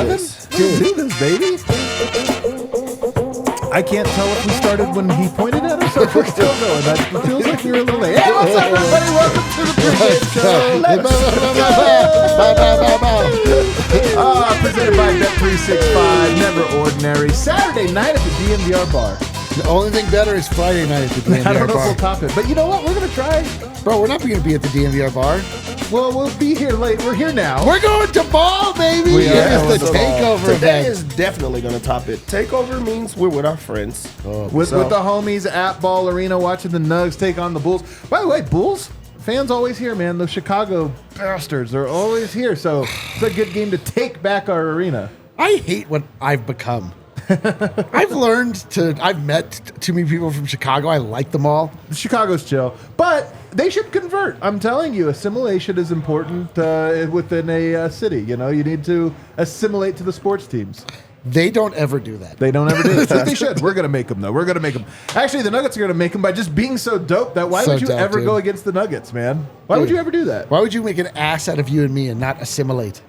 Let's do this, baby. I can't tell if we started when he pointed at us or if we're still going. That feels like we were a little late. Hey, what's up, everybody? Welcome to the Pregame Show. Let's go. Presented by Bet365. Never ordinary. Saturday night at the DNVR bar. The only thing better is Friday night at the DNVR bar. I don't know if we'll top it, but you know what? We're going to try. Bro, we're not going to be at the DNVR bar. Well, we'll be here late. We're here now. We're going to ball, baby. We it are is the takeover Today event. is definitely going to top it. Takeover means we're with our friends. With the homies at Ball Arena watching the Nugs take on the Bulls. By the way, Bulls fans always here, man. The Chicago bastards are always here. So it's a good game to take back our arena. I hate what I've become. I've met too many people from Chicago. I like them all. Chicago's chill, but they should convert. I'm telling you, assimilation is important within a city. You know, you need to assimilate to the sports teams. They don't ever do that. They don't ever do that. They should. We're going to make them, though. We're going to make them. Actually, the Nuggets are going to make them by just being so dope that why would you ever go against the Nuggets, man? Why would you ever do that? Why would you make an ass out of you and me and not assimilate?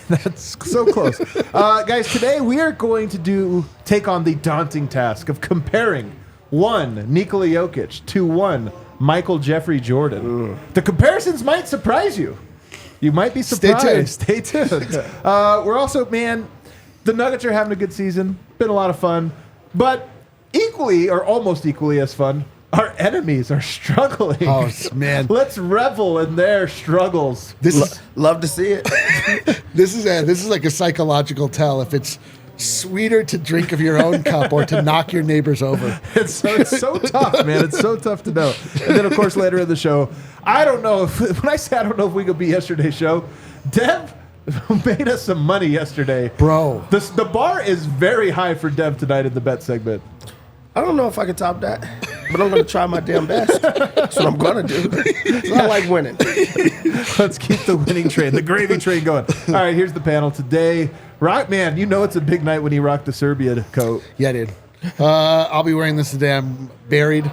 That's so close. Guys, today we are going to take on the daunting task of comparing one Nikola Jokic to one Michael Jeffrey Jordan. The comparisons might surprise you. You might be surprised. Stay tuned. We're also, man, the Nuggets are having a good season. Been a lot of fun. But equally or almost equally as fun, our enemies are struggling. Oh, man. Let's revel in their struggles. Love to see it. This is like a psychological tell if it's sweeter to drink of your own cup or to knock your neighbors over. It's so tough, man. It's so tough to know. And then, of course, later in the show, I don't know if we could be yesterday's show, Dev made us some money yesterday. Bro. The bar is very high for Dev tonight in the bet segment. I don't know if I can top that, but I'm going to try my damn best. That's what I'm going to do. I like winning. Let's keep the winning train, the gravy train going. All right, here's the panel today. Rock, man, you know it's a big night when you rock the Serbia coat. Yeah, dude. I'll be wearing this the day I'm buried,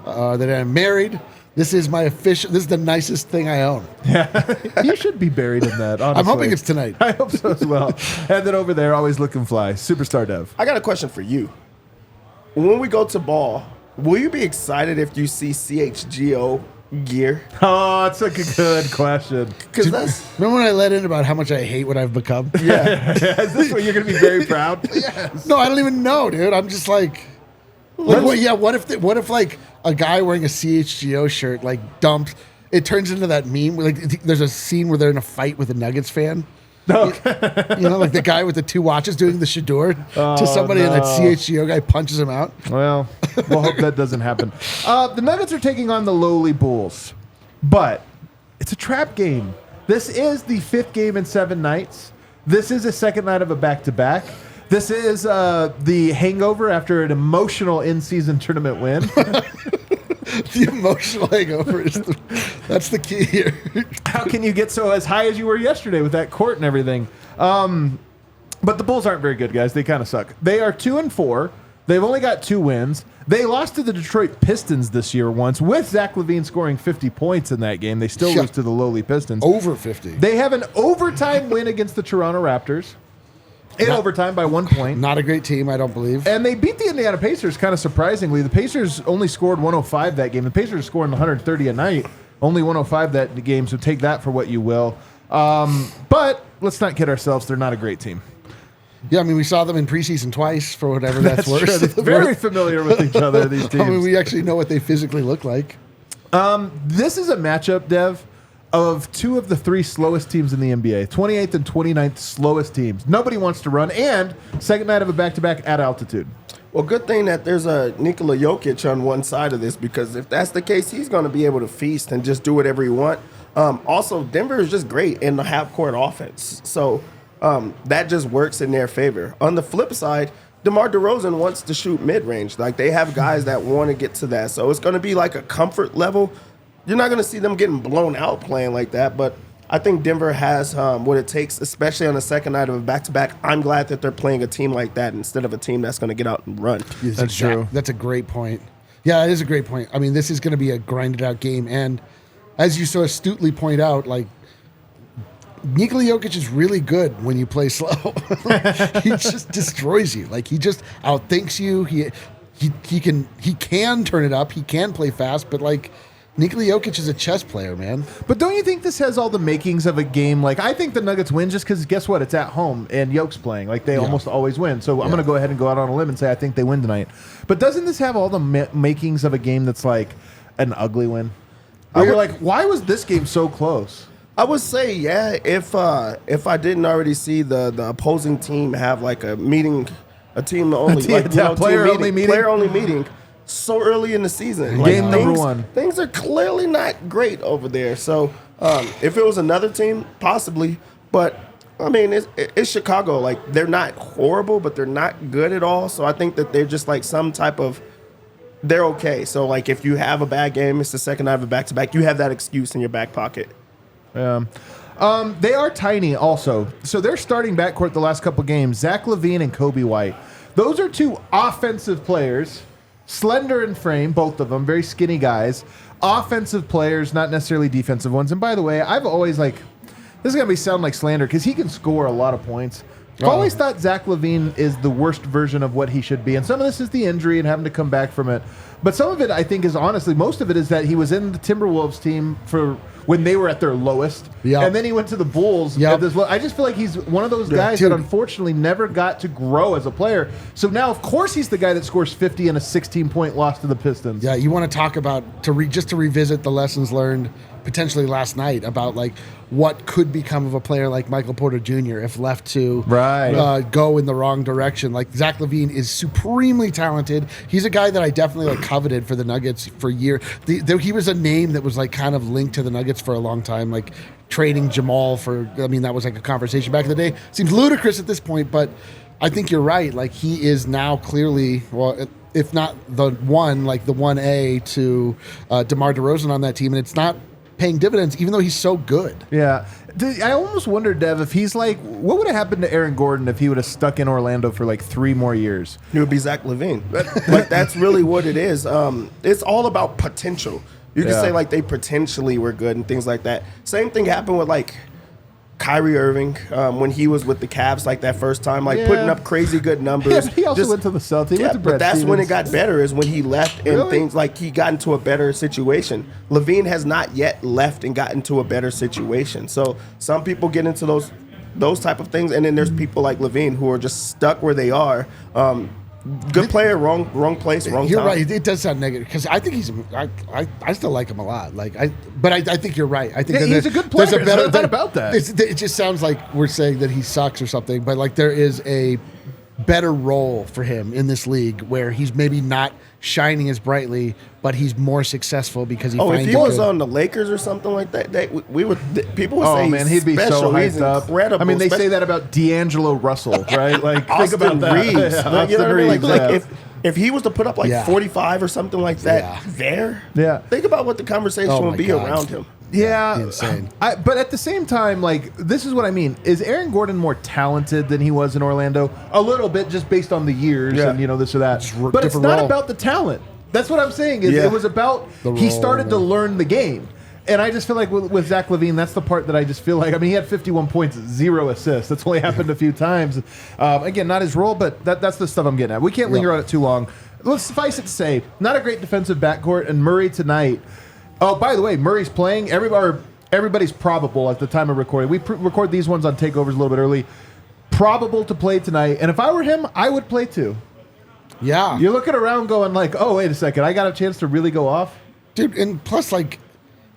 the day I'm married. This is my official. This is the nicest thing I own. Yeah, you should be buried in that, honestly. I'm hoping it's tonight. I hope so as well. And then over there, always looking fly, Superstar Dev. I got a question for you. When we go to ball, will you be excited if you see CHGO gear? Oh, that's a good question. Remember when I let in about how much I hate what I've become? Yeah. Is this what you're going to be very proud? Yes. No, I don't even know, dude. I'm just like what if like a guy wearing a CHGO shirt like dumps? It turns into that meme where like there's a scene where they're in a fight with a Nuggets fan. Okay. You know, like the guy with the two watches doing the Shador to somebody, and that CHGO guy punches him out. Well, we'll hope that doesn't happen. The Nuggets are taking on the lowly Bulls, but it's a trap game. This is the 5th game in 7 nights. This is a second night of a back-to-back. This is the hangover after an emotional in-season tournament win. The emotional hangover that's the key here. How can you get so as high as you were yesterday with that court and everything? But the Bulls aren't very good, guys. They kind of suck. They are 2-4. They've only got 2 wins. They lost to the Detroit Pistons this year once with Zach LaVine scoring 50 points in that game. They still lose to the lowly Pistons. Over 50. They have an overtime win against the Toronto Raptors. In overtime by 1 point. Not a great team, I don't believe. And they beat the Indiana Pacers kind of surprisingly. The Pacers only scored 105 that game. The Pacers scoring 130 a night. Only 105 that game, so take that for what you will. But let's not kid ourselves. They're not a great team. Yeah, I mean, we saw them in preseason twice for whatever that's worth. True. They're very familiar with each other, these teams. I mean, we actually know what they physically look like. This is a matchup, Dev, of 2 of the 3 slowest teams in the NBA. 28th and 29th slowest teams. Nobody wants to run, and second night of a back-to-back at altitude. Well, good thing that there's a Nikola Jokic on one side of this, because if that's the case, he's going to be able to feast and just do whatever he wants. Also, Denver is just great in the half-court offense. So that just works in their favor. On the flip side, DeMar DeRozan wants to shoot mid-range. Like, they have guys that want to get to that. So it's going to be like a comfort level. You're not going to see them getting blown out playing like that, but I think Denver has what it takes, especially on the second night of a back-to-back. I'm glad that they're playing a team like that instead of a team that's going to get out and run. That's true. That's a great point. Yeah, it is a great point. I mean, this is going to be a grinded-out game, and as you so astutely point out, like Nikola Jokic is really good when you play slow. He just destroys you. Like, he just outthinks you. He can turn it up. He can play fast, but like, Nikola Jokic is a chess player, man. But don't you think this has all the makings of a game? Like, I think the Nuggets win just because, guess what? It's at home, and Yoke's playing. Like, they almost always win. So I'm going to go ahead and go out on a limb and say I think they win tonight. But doesn't this have all the makings of a game that's like an ugly win? You're like, why was this game so close? I would say, yeah, if I didn't already see the opposing team have like a meeting, a team only, player only meeting so early in the season. Like, game number one. Things are clearly not great over there. So if it was another team, possibly. But, I mean, it's Chicago. Like, they're not horrible, but they're not good at all. So I think that they're just like some type of – they're okay. So, like, if you have a bad game, it's the second night of a back-to-back, you have that excuse in your back pocket. They are tiny also. So their starting backcourt the last couple games, Zach LaVine and Kobe White. Those are two offensive players. Slender in frame, both of them, very skinny guys. Offensive players, not necessarily defensive ones. And by the way, I've always this is going to sound like slander because he can score a lot of points. I've always thought Zach LaVine is the worst version of what he should be. And some of this is the injury and having to come back from it. But some of it, I think, is honestly, most of it is that he was in the Timberwolves team for when they were at their lowest. Yep. And then he went to the Bulls. Yep. I just feel like he's one of those guys that unfortunately never got to grow as a player. So now, of course, he's the guy that scores 50 in a 16-point loss to the Pistons. Yeah, you want to talk about, just to revisit the lessons learned potentially last night about like what could become of a player like Michael Porter Jr. if left to go in the wrong direction. Like, Zach LaVine is supremely talented. He's a guy that I definitely coveted for the Nuggets for years. He was a name that was like kind of linked to the Nuggets for a long time, like trading Jamal that was like a conversation back in the day. Seems ludicrous at this point, but I think you're right. Like, he is now clearly, if not the one, like the 1A to DeMar DeRozan on that team, and it's not paying dividends, even though he's so good. Yeah. I almost wonder, Dev, if he's like, what would have happened to Aaron Gordon if he would have stuck in Orlando for like 3 more years? He would be Zach LaVine. Like, that's really what it is. It's all about potential. You can say like they potentially were good and things like that. Same thing happened with like Kyrie Irving when he was with the Cavs like that first time, like putting up crazy good numbers. Yeah, but he also went to the Celtics. But that's when it got better, is when he left and things like he got into a better situation. LaVine has not yet left and got into a better situation. So some people get into those type of things, and then there's people like LaVine who are just stuck where they are. Good player, wrong place, wrong time. You're right. It does sound negative because I think he's. I still like him a lot. But I think you're right. I think he's a good player. There's not about that. It just sounds like we're saying that he sucks or something. But like, there is a better role for him in this league where he's maybe not shining as brightly, but he's more successful because he. If he was on the Lakers or something like that, people would say, man, he'd be special. so hyped he's up. Incredible. I mean, they say that about D'Angelo Russell, right? Like, think about that. Reeves. Yeah, you know what I mean? Reeves, Like if he was to put up like 45 or something like that, think about what the conversation would be around him. Yeah, insane. But at the same time, like, this is what I mean. Is Aaron Gordon more talented than he was in Orlando? A little bit, just based on the years and this or that. But it's not about the talent. That's what I'm saying. It was about he started to learn the game. And I just feel like with Zach LaVine, that's the part that I just feel like. I mean, he had 51 points, 0 assists. That's only happened a few times. Again, not his role, but that's the stuff I'm getting at. We can't linger on it too long. Let's suffice it to say, not a great defensive backcourt, and Murray tonight. Oh, by the way, Murray's playing. Everybody's probable at the time of recording. We record these ones on takeovers a little bit early. Probable to play tonight. And if I were him, I would play too. Yeah. You're looking around going like, oh, wait a second. I got a chance to really go off? Dude, and plus, like,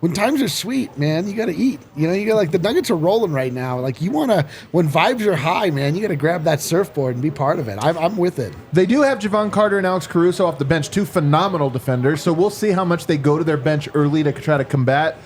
when times are sweet, man, you got to eat. You got the Nuggets are rolling right now. Like, when vibes are high, man, you got to grab that surfboard and be part of it. I'm with it. They do have Javon Carter and Alex Caruso off the bench, 2 phenomenal defenders. So we'll see how much they go to their bench early to try to combat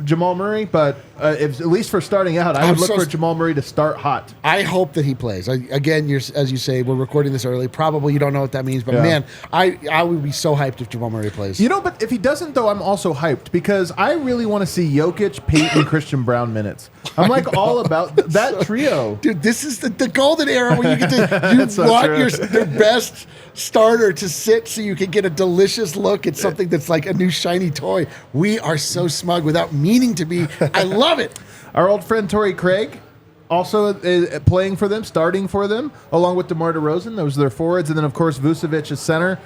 Jamal Murray. But at least for starting out, I would look for Jamal Murray to start hot. I hope that he plays. Again, as you say, we're recording this early. Probably you don't know what that means, but man, I would be so hyped if Jamal Murray plays. But if he doesn't, though, I'm also hyped because I really want to see Jokic, Peyton, and Christian Brown minutes. I'm like all about that trio. Dude, this is the golden era where you get to want your best starter to sit so you can get a delicious look at something that's like a new shiny toy. We are so smug without meaning to be. I love it. Our old friend Torrey Craig also playing for them, starting for them, along with DeMar DeRozan. Those are their forwards. And then, of course, Vucevic is center.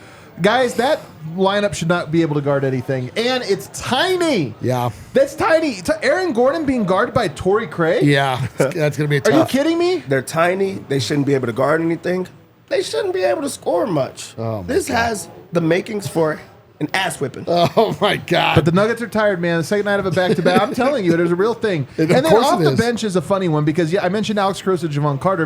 Guys, that lineup should not be able to guard anything. And it's tiny. Yeah. That's tiny. Aaron Gordon being guarded by Torrey Craig? Yeah. That's going to be tough. Are you kidding me? They're tiny. They shouldn't be able to guard anything. They shouldn't be able to score much. This has the makings for an ass whipping. Oh, my God. But the Nuggets are tired, man. The second night of a back-to-back. I'm telling you, it is a real thing. And then off the bench is a funny one because, I mentioned Alex Caruso, Javon Carter.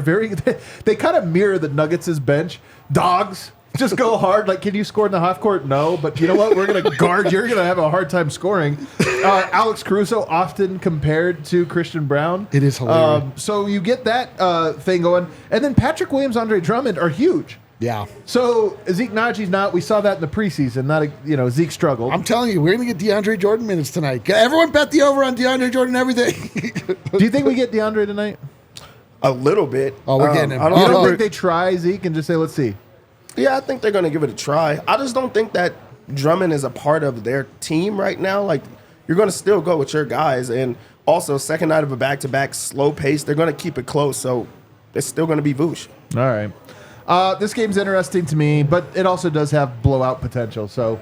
They kind of mirror the Nuggets' bench. Dogs. Just go hard. Like, can you score in the half court? No. But you know what? We're going to guard. You're going to have a hard time scoring. Alex Caruso often compared to Christian Brown. It is hilarious. So you get that thing going. And then Patrick Williams, Andre Drummond are huge. Yeah. So Zeke Najee's not. We saw that in the preseason. Zeke struggled. I'm telling you, we're going to get DeAndre Jordan minutes tonight. Everyone bet the over on DeAndre Jordan everything. Do you think we get DeAndre tonight? A little bit. Oh, we're getting him. I You don't think they try Zeke and just say, let's see? Yeah, I think they're going to give it a try. I just don't think that Drummond is a part of their team right now. Like, you're going to still go with your guys. And also, second night of a back-to-back, slow pace. They're going to keep it close, so it's still going to be Vooch. All right. This game's interesting to me, but it also does have blowout potential. So,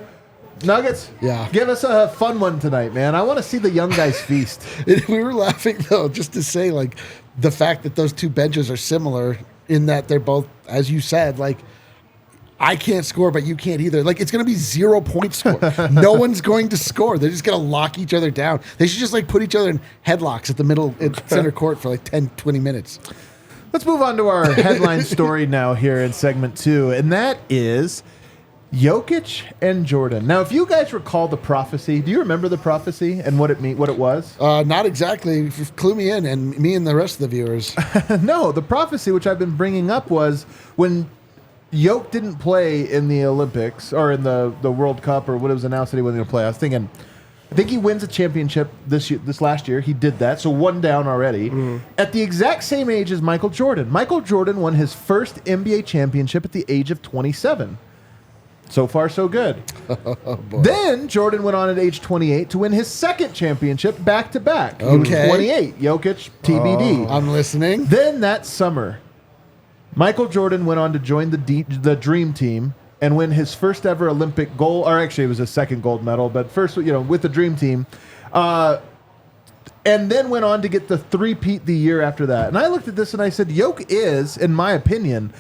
Nuggets, give us a fun one tonight, man. I want to see the young guys feast. We were laughing, though, just to say, like, the fact that those two benches are similar in that they're both, as you said, like, I can't score, but you can't either. Like, it's going to be 0 point score. No one's going to score. They're just going to lock each other down. They should just, like, put each other in headlocks at the middle, at center court for, like, 10, 20 minutes. Let's move on to our headline story now here in segment 2, and that is Jokic and Jordan. Now, if you guys recall the prophecy, do you remember the prophecy and what it was? Not exactly. Clue me in, and me and the rest of the viewers. No, the prophecy, which I've been bringing up, was when Jokic didn't play in the Olympics or in the World Cup or what it was announced that he wasn't going to play. I think he wins a championship this last year. He did that, so one down already. At the exact same age as Michael Jordan. Michael Jordan won his first NBA championship at the age of 27. So far, so good. Then Jordan went on at age 28 to win his second championship back-to-back. Okay. 28. Jokic, TBD. I'm listening. Then that summer, Michael Jordan went on to join the Dream Team and win his first ever Olympic gold, or actually it was his second gold medal, but first, with the Dream Team. And then went on to get the three-peat the year after that. And I looked at this and I said, Jokic is, in my opinion,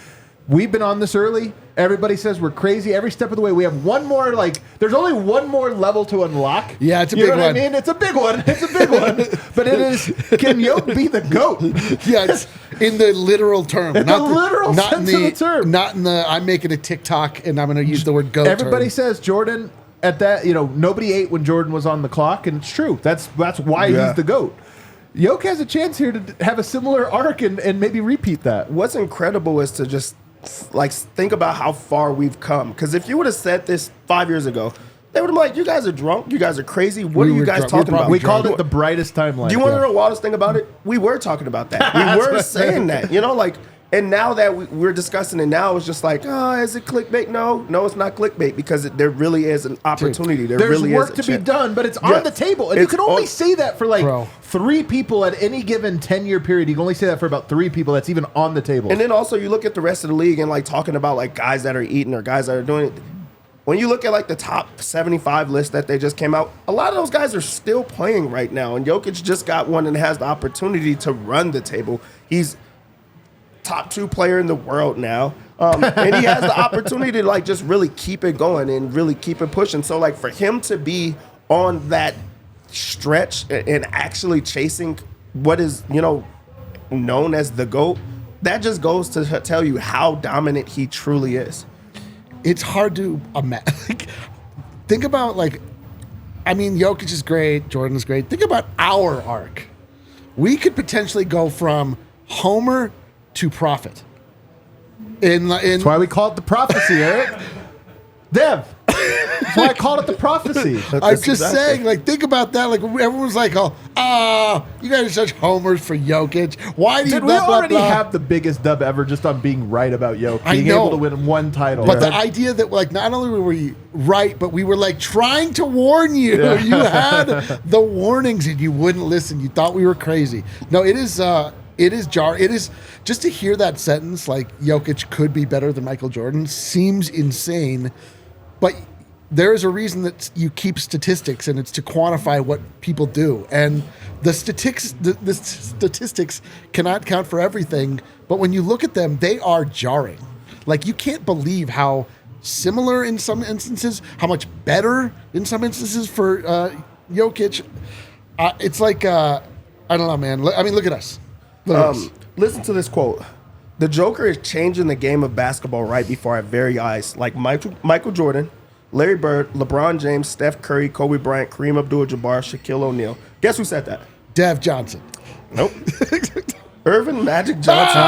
we've been on this early. Everybody says we're crazy every step of the way. We have one more, there's only one more level to unlock. Yeah, it's a big one. You know what I mean? It's a big one. It's a big one. But it is, can Jokic be the GOAT? Yeah, it's in the literal term. In the literal sense of the term. Not in the, I'm making a TikTok and I'm going to use the word GOAT Everybody term. says Jordan, at that, nobody ate when Jordan was on the clock, and it's true. That's why he's the GOAT. Jokic has a chance here to have a similar arc and maybe repeat that. What's incredible is to just think about how far we've come. Because if you would have said this 5 years ago, they would have been like, you guys are drunk, you guys are crazy. What are you guys talking about? We called it the brightest timeline. Do you want to know the wildest thing about it? We were talking about that. We were saying that. And now that we're discussing it now, it's just like, is it clickbait? No, it's not clickbait because there really is an opportunity. There's work to be done, but it's on the table. And you can only say that for three people at any given 10-year period. You can only say that for about three people that's even on the table. And then also you look at the rest of the league and talking about guys that are eating or guys that are doing it. When you look at the top 75 list that they just came out, a lot of those guys are still playing right now. And Jokic just got one and has the opportunity to run the table. He's top 2 player in the world now. And he has the opportunity to just really keep it going and really keep it pushing. So for him to be on that stretch and actually chasing what is, known as the GOAT, that just goes to tell you how dominant he truly is. It's hard to imagine. Think about Jokic is great, Jordan is great. Think about our arc. We could potentially go from homer to prophet. That's why we call it the prophecy, Eric. Dev, That's why I called it the prophecy. I'm just saying, like, think about that. Like, everyone's like, you guys are such homers for Jokic. Why do you Did we blah, blah, already blah? have the biggest dub ever just on being right about Jokic? I Being know. able to win one title. But the idea that, like, not only were we right, but we were, like, trying to warn you. Yeah. You had the warnings and you wouldn't listen. You thought we were crazy. No, it is jarring. It is just to hear that sentence, like, Jokic could be better than Michael Jordan, seems insane. But there is a reason that you keep statistics, and it's to quantify what people do. And the statistics cannot count for everything, but when you look at them, they are jarring. Like, you can't believe how similar in some instances, how much better in some instances for Jokic. It's like, I don't know, man. I mean, look at us. Listen to this quote. The Joker is changing the game of basketball right before our very eyes, like Michael Jordan, Larry Bird, LeBron James, Steph Curry, Kobe Bryant, Kareem Abdul-Jabbar, Shaquille O'Neal. Guess who said that? Dev Johnson. Nope. Irvin Magic Johnson.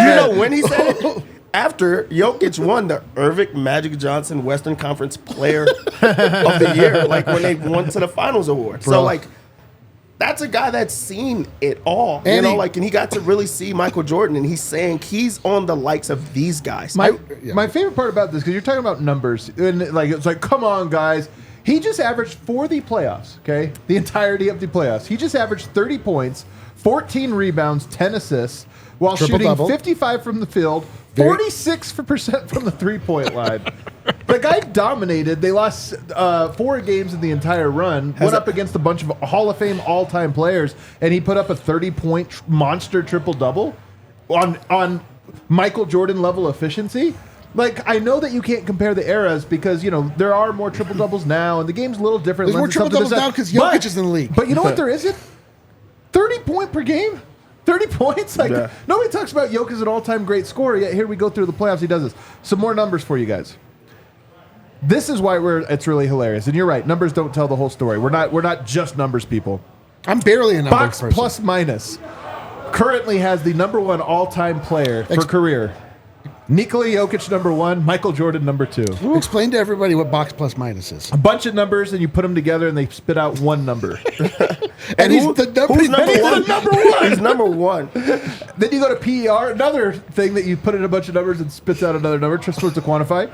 You know when he said it? After Jokic won the Irvin Magic Johnson Western Conference Player of the Year, like when they won to the Finals award. Bro. So, like, that's a guy that's seen it all, and he got to really see Michael Jordan, and he's saying he's on the likes of these guys. My favorite part about this, because you're talking about numbers, and like it's like, come on, guys. He just averaged for the playoffs, okay? The entirety of the playoffs. He just averaged 30 points, 14 rebounds, 10 assists, while Triple-double. shooting 55 from the field, 46% from the three-point line. The guy dominated. They lost 4 games in the entire run. Went up against a bunch of Hall of Fame all-time players, and he put up a 30-point monster triple-double on Michael Jordan level efficiency. Like, I know that you can't compare the eras because, you know, there are more triple-doubles now, and the game's a little different. There's more triple-doubles now because Jokic is in the league. But you know what there isn't? 30 point per game? 30 points? Like, nobody talks about Jokic as an all-time great scorer, yet here we go through the playoffs, he does this. Some more numbers for you guys. This is why it's really hilarious. And you're right, numbers don't tell the whole story. We're not just numbers people. I'm barely a numbers Box person. plus minus currently has the #1 all-time player for career. Nikola Jokic #1, Michael Jordan #2. Explain to everybody what box plus minus is. A bunch of numbers, and you put them together, and they spit out one number. And he's the number Who's number He's one? the number one. He's number one. Then you go to PER, another thing that you put in a bunch of numbers and spits out another number, just for it to quantify.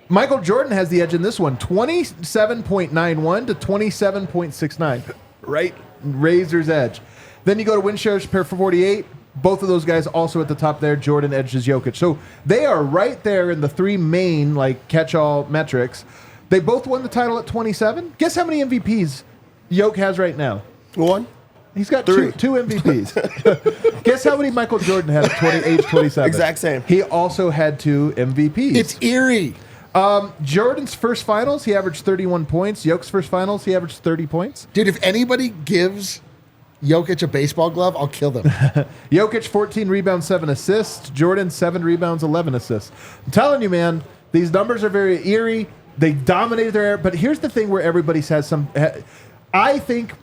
Michael Jordan has the edge in this one, 27.91 to 27.69. Right? Razor's edge. Then you go to win shares per 48. Both of those guys also at the top there. Jordan edges Jokic. So they are right there in the 3 main, like, catch-all metrics. They both won the title at 27. Guess how many MVPs Jokic has right now? 1. He's got 3. two MVPs. Guess how many Michael Jordan had at age 27? Exact same. He also had 2 MVPs. It's eerie. Jordan's first finals, he averaged 31 points. Jokic's first finals, he averaged 30 points. Dude, if anybody gives Jokic a baseball glove, I'll kill them. Jokic, 14 rebounds, 7 assists. Jordan, 7 rebounds, 11 assists. I'm telling you, man, these numbers are very eerie. They dominated their era. But here's the thing where everybody says I think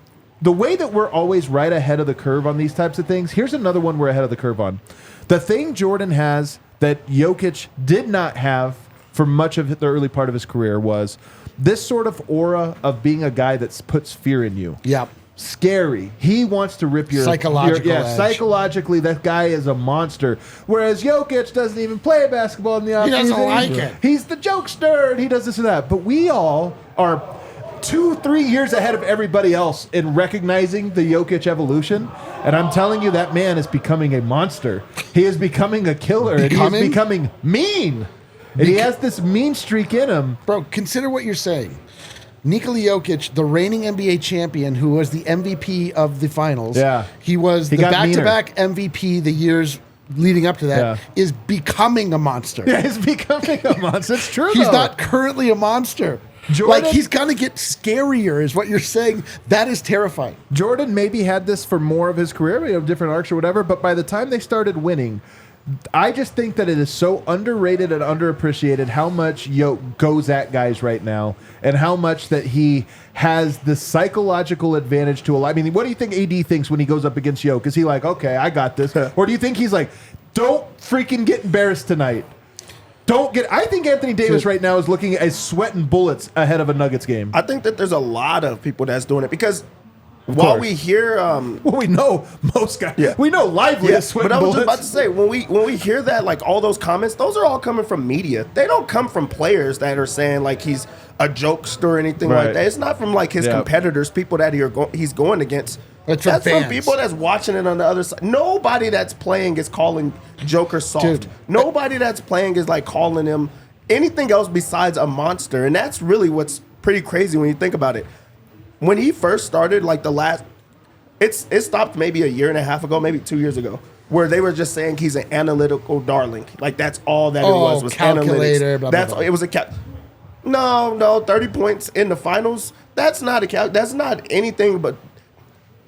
the way that we're always right ahead of the curve on these types of things, here's another one we're ahead of the curve on. The thing Jordan has that Jokic did not have for much of the early part of his career was this sort of aura of being a guy that puts fear in you. Yep. Scary. He wants to rip your Psychological edge. Psychologically, that guy is a monster. Whereas Jokic doesn't even play basketball in the offseason. He doesn't like it. He's the jokester, and he does this and that. But we all are 2-3 years ahead of everybody else in recognizing the Jokic evolution. And I'm telling you, that man is becoming a monster. He is becoming a killer, and he is becoming mean. And he has this mean streak in him. Bro, consider what you're saying. Nikola Jokic, the reigning NBA champion, who was the MVP of the finals. Yeah. He was the back-to-back MVP the years leading up to that, is becoming a monster. Yeah, he's becoming a monster. It's true, He's though. not currently a monster. Jordan, like, he's going to get scarier, is what you're saying. That is terrifying. Jordan maybe had this for more of his career, maybe different arcs or whatever, but by the time they started winning, I just think that it is so underrated and underappreciated how much Jokic goes at guys right now and how much that he has the psychological advantage to a lot. I mean, what do you think AD thinks when he goes up against Jokic? Is he like, okay, I got this? Or do you think he's like, don't freaking get embarrassed tonight? I think Anthony Davis right now is looking at sweating bullets ahead of a Nuggets game. I think that there's a lot of people that's doing it because while we hear, well, we know most guys. Yeah. We know Lively is sweating but I was bullets. just about to say when we hear that, like all those comments, those are all coming from media. They don't come from players that are saying like he's a jokester or anything like that. It's not from like his competitors, people that he's going against. That's from people that's watching it on the other side. Nobody that's playing is calling Joker soft. Dude. Nobody that's playing is like calling him anything else besides a monster. And that's really what's pretty crazy when you think about it. When he first started, like it stopped maybe a year and a half ago, maybe 2 years ago, where they were just saying he's an analytical darling. Like that's all that it was calculator, analytics. blah, blah, blah. It was a No, 30 points in the finals. That's not that's not anything but.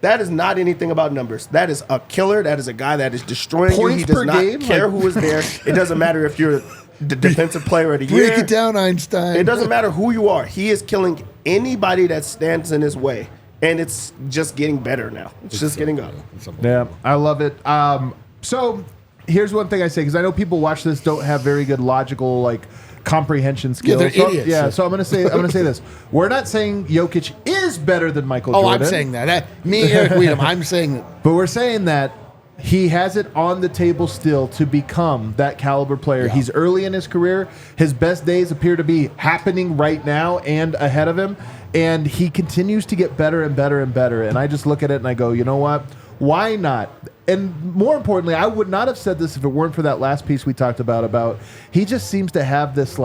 That is not anything about numbers. That is a killer. That is a guy that is destroying you. He does not care who is there. It doesn't matter if you're the defensive player of the year. Break it down, Einstein. It doesn't matter who you are. He is killing anybody that stands in his way. And it's just getting better now. It's just getting up. Yeah, I love it. So here's one thing I say, because I know people watch this don't have very good logical comprehension skills. Yeah, they're idiots. So I'm gonna say this. We're not saying Jokic is better than Michael Jordan. I'm saying that. Me, Eric Weedham, I'm saying that. But we're saying that he has it on the table still to become that caliber player. Yeah. He's early in his career. His best days appear to be happening right now and ahead of him. And he continues to get better and better and better. And I just look at it and I go, you know what? Why not? And more importantly, I would not have said this if it weren't for that last piece we talked about he just seems to have this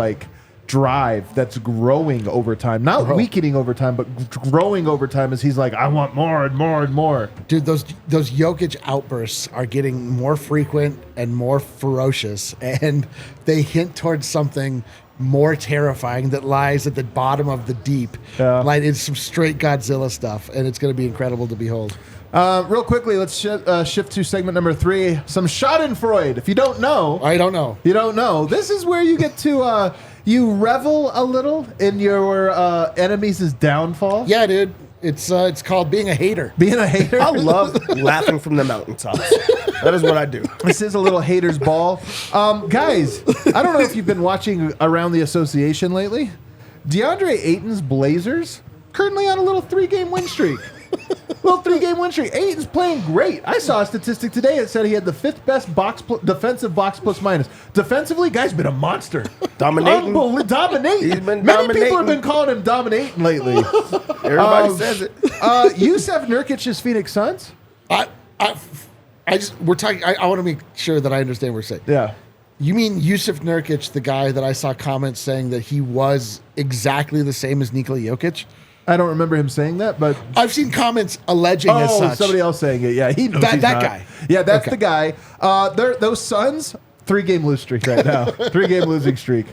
drive that's growing over time, not weakening over time, but growing over time as he's like, I want more and more and more. Dude, those Jokic outbursts are getting more frequent and more ferocious, and they hint towards something more terrifying that lies at the bottom of the deep. Yeah. Like it's some straight Godzilla stuff, and it's going to be incredible to behold. Real quickly, let's shift to segment number 3. Some Schadenfreude. If you don't know, I don't know. You don't know. This is where you get to you revel a little in your enemies' downfall. Yeah, dude. It's called being a hater. Being a hater. I love laughing from the mountaintops. That is what I do. This is a little hater's ball. Guys, I don't know if you've been watching Around the Association lately. DeAndre Ayton's Blazers currently on a little 3-game win streak. Ayton's playing great. I saw a statistic today that said he had the 5th best defensive box plus minus. Defensively, guy's been a monster. Dominating. Dominating. He's been Many dominating. people have been calling him dominating lately. Everybody says it. Yusef Nurkic's Phoenix Suns? I want to make sure that I understand what you're saying. Yeah. You mean Yusef Nurkic, the guy that I saw comments saying that he was exactly the same as Nikola Jokic? I don't remember him saying that, but I've seen comments alleging as such. Somebody else saying it. Yeah, he knows That he's not. guy. Yeah, that's the guy. Those Suns, 3-game lose streak right now. 3-game losing streak.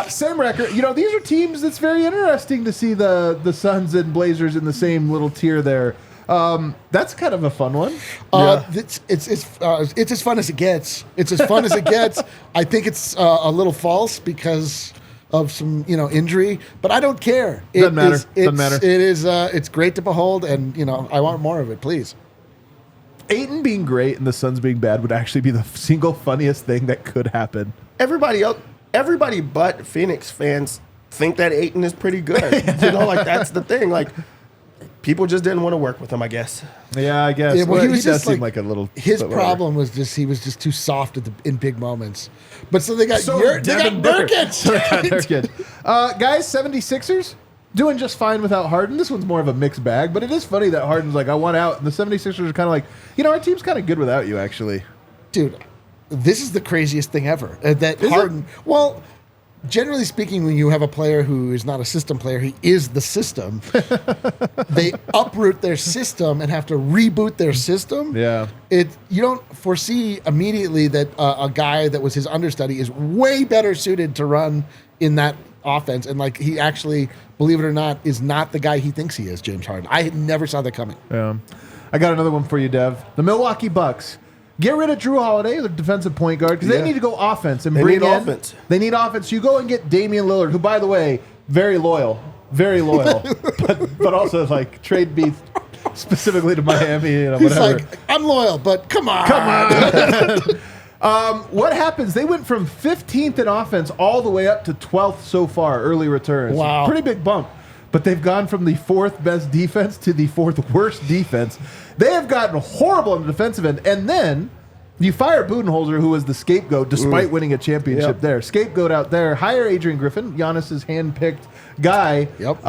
Same record. You know, these are teams that's very interesting to see the Suns and Blazers in the same little tier there. That's kind of a fun one. It's as fun as it gets. It's as fun as it gets. I think it's a little false because of some injury, but I don't care. Doesn't matter. It is. It's great to behold, and I want more of it, please. Ayton being great and the Suns being bad would actually be the single funniest thing that could happen. Everybody but Phoenix fans think that Ayton is pretty good. That's the thing. People just didn't want to work with him, I guess. Yeah, I guess. Yeah, well, he does seem like a little. His problem was just he was just too soft in big moments. But so they got Nurkic. Guys, 76ers doing just fine without Harden. This one's more of a mixed bag, but it is funny that Harden's like, I want out, and the 76ers are kind of like, our team's kind of good without you, actually. Dude, this is the craziest thing ever. That Harden. Well. Generally speaking, when you have a player who is not a system player, he is the system. They uproot their system and have to reboot their system. Yeah. You don't foresee immediately that a guy that was his understudy is way better suited to run in that offense. And he actually, believe it or not, is not the guy he thinks he is, James Harden. I never saw that coming. Yeah. I got another one for you, Dev. The Milwaukee Bucks. Get rid of Drew Holiday, the defensive point guard, because they need to go offense and bring in offense. They need offense. You go and get Damian Lillard, who, by the way, very loyal, but also trade beef specifically to Miami. He's whatever. I'm loyal, but come on. What happens? They went from 15th in offense all the way up to 12th so far, early returns. Wow. Pretty big bump. But they've gone from the 4th best defense to the 4th worst defense. They have gotten horrible on the defensive end. And then you fire Budenholzer, who was the scapegoat, despite winning a championship there. Scapegoat out there. Hire Adrian Griffin, Giannis's hand-picked guy. Yep.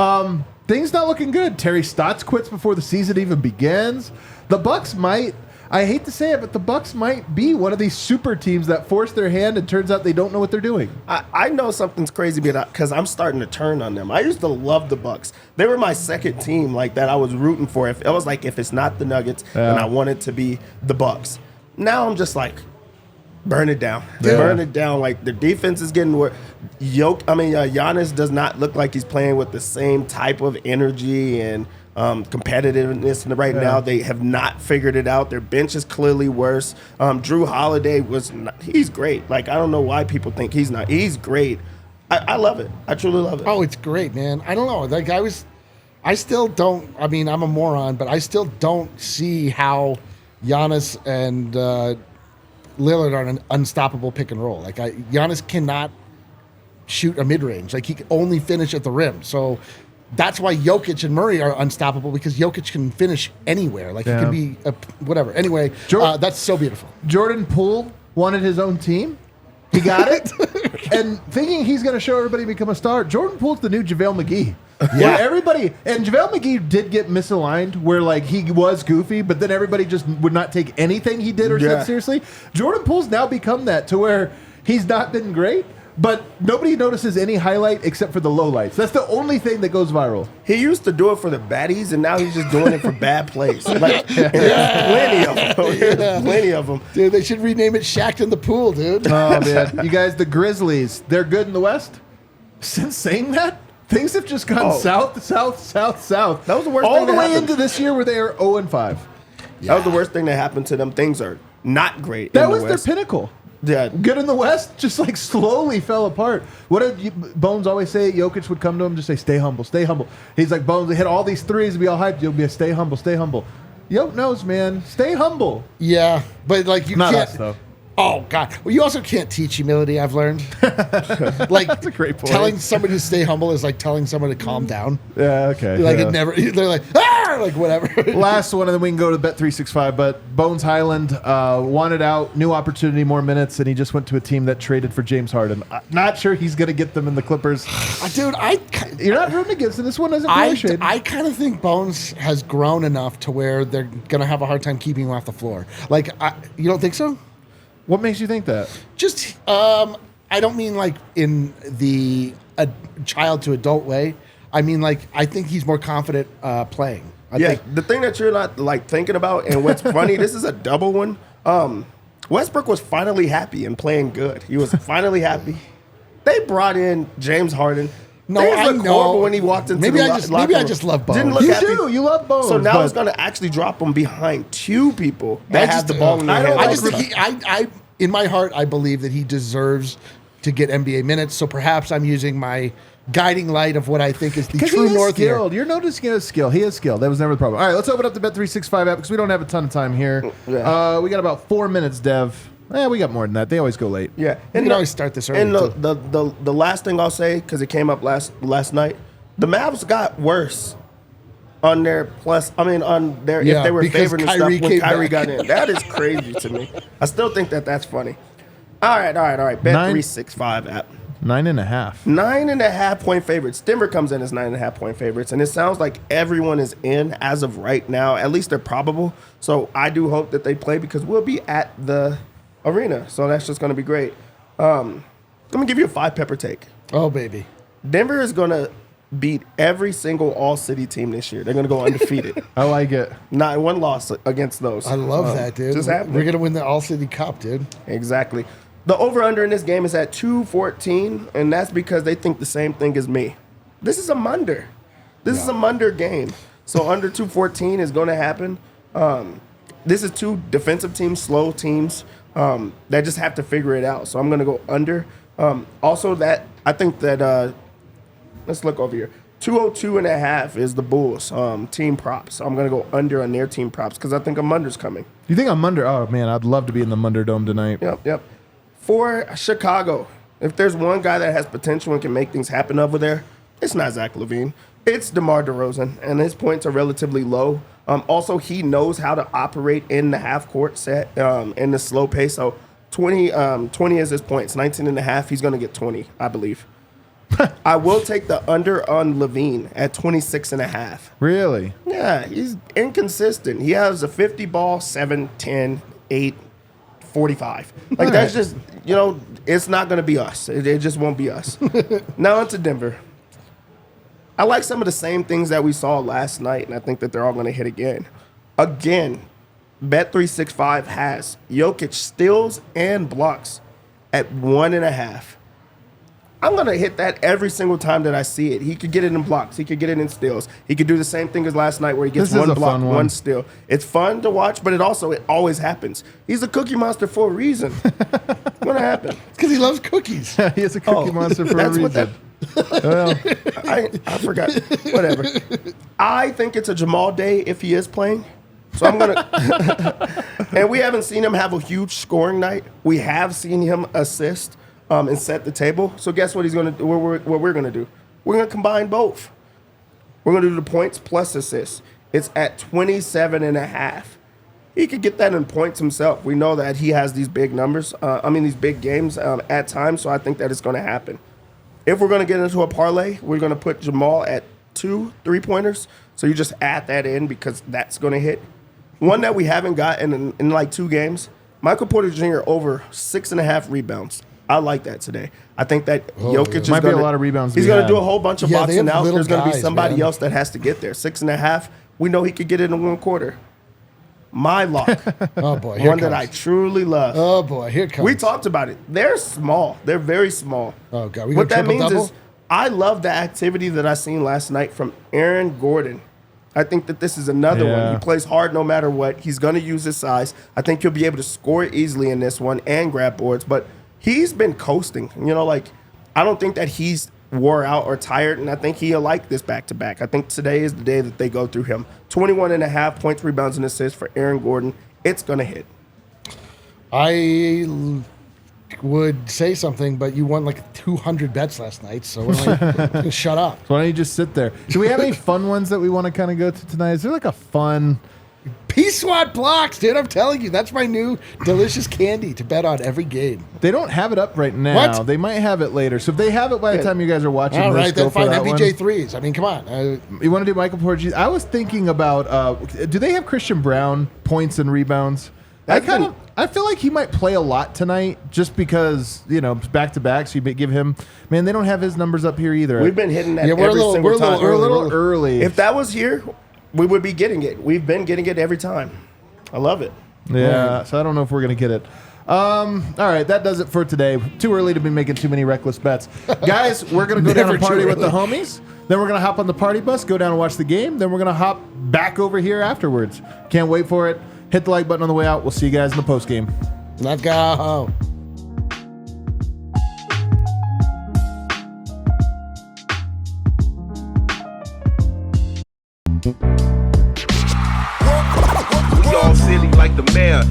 Things not looking good. Terry Stotts quits before the season even begins. The Bucks might... I hate to say it, but the Bucks might be one of these super teams that force their hand and turns out they don't know what they're doing. I know something's crazy because I'm starting to turn on them. I used to love the Bucks. They were my second team like that I was rooting for. If it's not the Nuggets, then I want it to be the Bucks. Now I'm just like, burn it down. Yeah. Burn it down. Like, the defense is getting worse. Giannis does not look like he's playing with the same type of energy and competitiveness right now. They have not figured it out. Their bench is clearly worse. Drew Holiday he's great. Like, I don't know why people think he's not. He's great. I love it. I truly love it. Oh, it's great, man. I don't know. Like, I still don't, I mean, I'm a moron, but I still don't see how Giannis and Lillard are an unstoppable pick and roll. Like, Giannis cannot shoot a mid-range. Like, he can only finish at the rim. So that's why Jokic and Murray are unstoppable, because Jokic can finish anywhere. Like, he can be whatever. Anyway, that's so beautiful. Jordan Poole wanted his own team. He got it. And thinking he's going to show everybody become a star. Jordan Poole's the new JaVale McGee. Yeah. Everybody, and JaVale McGee did get misaligned where, like, he was goofy, but then everybody just would not take anything he did or said seriously. Jordan Poole's now become that to where he's not been great, but nobody notices any highlight except for the lowlights. That's the only thing that goes viral. He used to do it for the baddies, and now he's just doing it for bad plays. Like, plenty of them. Plenty of them. Dude, they should rename it Shaq in the Pool, dude. Oh, man. You guys, the Grizzlies, they're good in the West? Since saying that, things have just gone south. That was the worst all thing the way happened. Into this year where they are 0-5. That was the worst thing that happened to them. Things are not great. That was their pinnacle. Yeah. Good in the West, just like slowly fell apart. What did Bones always say? Jokic would come to him, just say, stay humble, stay humble. He's like, Bones, they hit all these threes, be all hyped. You'll be a stay humble, stay humble. Yoke knows, man. Stay humble. Yeah, but like you Not can't. us, though. Oh God! Well, you also can't teach humility. I've learned. Like, That's a great point. Telling somebody to stay humble is like telling someone to calm down. Yeah, okay. Like yeah. it never. They're like like whatever. Last one, and then we can go to Bet365. But Bones Highland wanted out, new opportunity, more minutes, and he just went to a team that traded for James Harden. Not sure he's going to get them in the Clippers. Dude, You're not rooting against him. This one doesn't play shade. I kind of think Bones has grown enough to where they're gonna have a hard time keeping him off the floor. Like, you don't think so? What makes you think that? Just, I don't mean like in the child to adult way. I mean, like, I think he's more confident playing. I think. The thing that you're not like thinking about, and what's funny, this is a double one. Westbrook was finally happy and playing good. He was finally happy. They brought in James Harden. No, Things I looked know. horrible when he walked into Maybe the I just locker maybe I room. just love Bones. Didn't look You happy. do. You love Bones. So now but- it's going to actually drop him behind two people that have the ball in their I don't hand. I just all the think time. I in my heart, I believe that he deserves to get NBA minutes. So perhaps I'm using my guiding light of what I think is the Because true he is north here. skilled. You're noticing his skill. He is skilled. That was never the problem. All right, let's open up the Bet365 app because we don't have a ton of time here. Yeah. We got about 4 minutes, Dev. We got more than that. They always go late. Yeah, You can always start this early. And too. the last thing I'll say, because it came up last night, the Mavs got worse on their if they were because favored and stuff Kyrie when came Kyrie back. got in. That is crazy to me. I still think that's funny. All right. Bet365 app. 9.5. 9.5 point favorites. Denver comes in as 9.5 point favorites, and it sounds like everyone is in as of right now. At least they're probable. So I do hope that they play because we'll be at the arena. So that's just going to be great. Let me give you a 5-pepper take. Oh baby. Denver is going to beat every single all-city team this year. They're going to go undefeated. I like it. Not one loss against those. I love that, dude. Just happening. We're gonna win the All-City Cup, dude. Exactly. The over-under in this game is at 214, and that's because they think the same thing as me. This is a munder. This is a munder game. So under 214 is going to happen. This is two defensive teams, slow teams that just have to figure it out. So I'm going to go under. Also, that I think that let's look over here. 202.5 is the Bulls team props. So I'm going to go under on their team props because I think a Munder's coming. You think I'm under? Oh, man, I'd love to be in the Munder Dome tonight. Yep. For Chicago, if there's one guy that has potential and can make things happen over there, it's not Zach LaVine. It's DeMar DeRozan, and his points are relatively low. Also, he knows how to operate in the half-court set in the slow pace. So 20 is his points. 19.5, he's going to get 20, I believe. I will take the under on LaVine at 26.5. Really? Yeah, he's inconsistent. He has a 50 ball, 7, 10, 8, 45. Like, that's just, it's not going to be us. It just won't be us. Now on to Denver. I like some of the same things that we saw last night, and I think that they're all going to hit again. Again, Bet365 has Jokic steals and blocks at 1.5. I'm going to hit that every single time that I see it. He could get it in blocks. He could get it in steals. He could do the same thing as last night where he gets one block, one steal. It's fun to watch, but it always happens. He's a cookie monster for a reason. It's going to happen. It's because he loves cookies. He is a cookie monster for a reason. Well, I forgot. Whatever. I think it's a Jamal day if he is playing. So I'm going to – and we haven't seen him have a huge scoring night. We have seen him assist. And set the table. So guess what he's going to do? What we're going to do? We're going to combine both. We're going to do the points plus assists. It's at 27.5. He could get that in points himself. We know that he has these big numbers. These big games at times. So I think that it's going to happen. If we're going to get into a parlay, we're going to put Jamal at 2 3-pointers. So you just add that in because that's going to hit. One that we haven't gotten in like 2 games. Michael Porter Jr. over 6.5 rebounds. I like that today. I think that Jokic is might going be a lot of rebounds. He's going to do a whole bunch of boxing out. little There's going to be guys, somebody man. else that has to get there. 6.5. We know he could get it in 1 quarter. My lock. Oh, boy. One that I truly love. Oh, boy. Here it comes. We talked about it. They're small. They're very small. Oh, God. We What got that means triple-double? is I love the activity that I seen last night from Aaron Gordon. I think that this is another one. He plays hard no matter what. He's going to use his size. I think he'll be able to score easily in this one and grab boards. But he's been coasting. I don't think that he's wore out or tired, and I think he'll like this back-to-back. I think today is the day that they go through him. 21.5 points, rebounds, and assists for Aaron Gordon. It's going to hit. I would say something, but you won like 200 bets last night, so shut up. So why don't you just sit there? Do we have any fun ones that we want to kind of go to tonight? Is there like a fun... P-SWAT blocks, dude. I'm telling you, that's my new delicious candy to bet on every game. They don't have it up right now. What? They might have it later. So if they have it by the time you guys are watching, All right, then fine. that MPJ threes. I mean, come on. You want to do Michael Porter Jr.? I was thinking about, do they have Christian Brown points and rebounds? I feel like he might play a lot tonight just because, back to back. So you may give him, man, they don't have his numbers up here either. We've been hitting that we're every single time. We're a little early. If that was here, we would be getting it. We've been getting it every time. I love it. Yeah, so I don't know if we're going to get it. All right, that does it for today. Too early to be making too many reckless bets. Guys, we're going to go down and party with the homies. Then we're going to hop on the party bus, go down and watch the game. Then we're going to hop back over here afterwards. Can't wait for it. Hit the like button on the way out. We'll see you guys in the post game. Let's go. We all silly like the mayor.